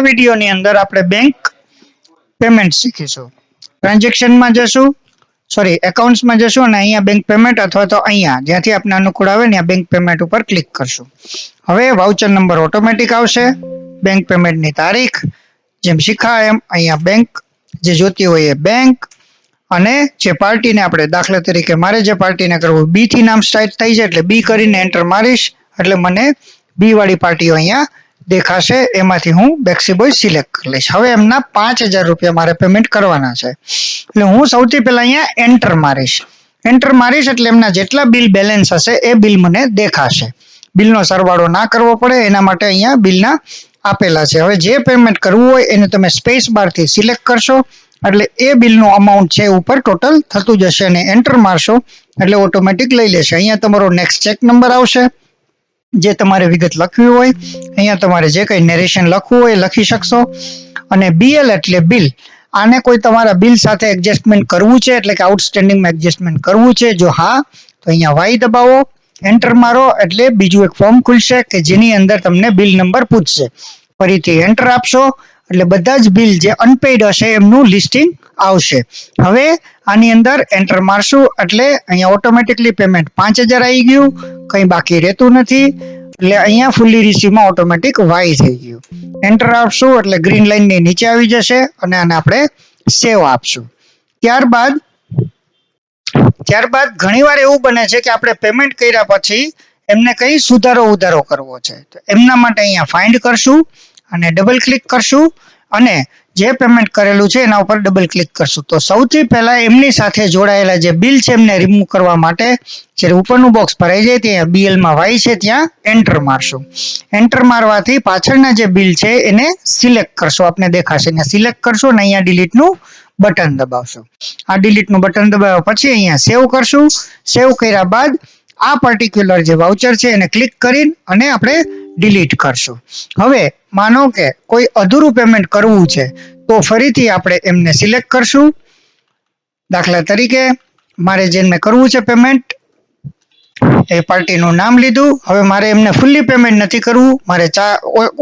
વિડીયોની અંદર આપણે બેંક પેમેન્ટ શીખીશું. ટ્રાન્ઝેક્શનમાં જશું, એકાઉન્ટ્સમાં જશું અને અહીંયા બેંક પેમેન્ટ અથવા તો અહીંયા જ્યાંથી આપને અનુકૂળ આવે ને બેંક પેમેન્ટ ઉપર ક્લિક કરશું. હવે વાઉચર નંબર ઓટોમેટિક આવશે, બેંક પેમેન્ટની તારીખ જેમ શીખાય એમ અહીંયા બેંક જે જોતી હોય એ બેંક અને જે પાર્ટીને આપણે દાખલા તરીકે મારે જે પાર્ટીને કરવું બી થી નામ સ્ટાર્ટ થાય છે એટલે બી કરીને એન્ટર મારીશ એટલે મને બી વાળી પાર્ટીઓ અહીંયા દેખાશે. એમાંથી હું બેક્સીબોય સિલેક્ટ કરી લઈશ. હવે એમના 5000 રૂપિયા મારે પેમેન્ટ કરવાના છે એટલે હું સૌથી પહેલા અહીંયા એન્ટર મારીશ એટલે એમના જેટલા બિલ બેલેન્સ હશે એ બિલ મને દેખાશે. બિલનો સરવાળો ના કરવો પડે એના માટે અહીંયા બિલના આપેલા છે. હવે જે પેમેન્ટ કરવું હોય એને તમે સ્પેસ બારથી સિલેક્ટ કરશો એટલે એ બિલનું અમાઉન્ટ છે ઉપર ટોટલ થતું જશે અને એન્ટર મારશો એટલે ઓટોમેટિક લઈ લેશે. અહીંયા તમારો નેક્સ્ટ ચેક નંબર આવશે જે તમારે વિગત લખવી હોય. અહીંયા તમારે જે કંઈ નેરેશન લખવું હોય લખી શકશો. અને બીએલ એટલે બિલ. આને કોઈ તમારા બિલ સાથે એડજસ્ટમેન્ટ કરવું છે એટલે કે આઉટસ્ટેન્ડિંગમાં એડજસ્ટમેન્ટ કરવું છે, જો હા તો અહીંયા વાય દબાવો, એન્ટર મારો એટલે બીજું એક ફોર્મ ખુલશે કે જેની અંદર તમને બિલ નંબર પૂછશે. ફરીથી એન્ટર આપશો એટલે બધા જ બિલ જે અનપેઇડ હશે એમનું લિસ્ટિંગ આવશે. હવે આની અંદર એન્ટર મારશું એટલે અહીંયા ઓટોમેટિકલી પેમેન્ટ 5000 આવી ગયું, કંઈ બાકી રહેતું નથી એટલે અહીંયા ફૂલી રિસીવમાં ઓટોમેટિક વાય થઈ ગયું. એન્ટર આપશું એટલે ગ્રીન લાઇનની નીચે આવી જશે અને આને આપણે સેવ આપશું. ત્યારબાદ ઘણીવાર એવું બને છે કે આપણે પેમેન્ટ કર્યા પછી એમને કઈ સુધારો ઉધારો કરવો છે તો એમના માટે અહીંયા ફાઇન્ડ કરશું અને ડબલ ક્લિક કરશું અને જે પેમેન્ટ કરેલું છે એના ઉપર ડબલ ક્લિક કરશું. તો સૌથી પહેલા એમની સાથે જોડાયેલા જે બિલ છે એમને રિમૂવ કરવા માટે જે ઉપરનું બોક્સ ભરાઈ જાય ત્યાં બીએલમાં વાય છે ત્યાં એન્ટર મારશું. એન્ટર મારવાથી પાછળના જે બિલ છે એને સિલેક્ટ કરશો, આપને દેખાશે અહીંયા સિલેક્ટ કરશો અને અહીંયા ડિલીટનું બટન દબાવશો. આ ડિલીટનું બટન દબાવ્યા પછી અહીંયા સેવ કરશું. સેવ કર્યા બાદ આ પર્ટિક્યુલર જે વાઉચર છે એને ક્લિક કરીને અને આપણે ડિલીટ કરશું. હવે માનો કે કોઈ અધૂરું પેમેન્ટ કરવું છે તો ફરીથી આપણે એમને સિલેક્ટ કરશું. દાખલા તરીકે મારે જેમને કરવું છે પેમેન્ટ એ પાર્ટીનું નામ લીધું. હવે મારે એમને ફૂલ્લી પેમેન્ટ નથી કરવું, મારે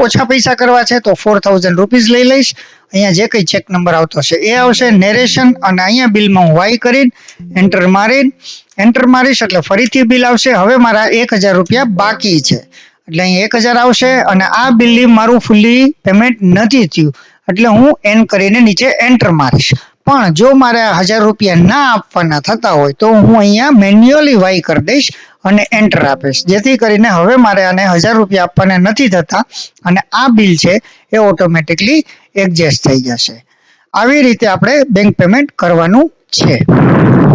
ઓછા પૈસા કરવા છે તો 4000 રૂપીસ લઈ લઈશ. અહીંયા જે કંઈ ચેક નંબર આવતો હશે એ આવશે, નેરેશન અને અહીંયા બિલમાં હું વાય કરીને એન્ટર મારીશ એટલે ફરીથી બિલ આવશે. હવે મારા 1000 રૂપિયા બાકી છે એટલે અહીં 1000 આવશે અને આ બિલની મારું ફૂલ્લી પેમેન્ટ નથી થયું એટલે હું એન કરીને નીચે એન્ટર મારીશ. પણ જો મારે 1000 રૂપિયા ના આપવાના થતા હોય તો હું અહીંયા મેન્યુઅલી વાય કરી દઈશ અને એન્ટર આપીશ, જેથી કરીને હવે મારે આને 1000 રૂપિયા આપવાના નથી થતા અને આ બિલ છે એ ઓટોમેટિકલી એડજસ્ટ થઈ જશે. આવી રીતે આપણે બેંક પેમેન્ટ કરવાનું છે.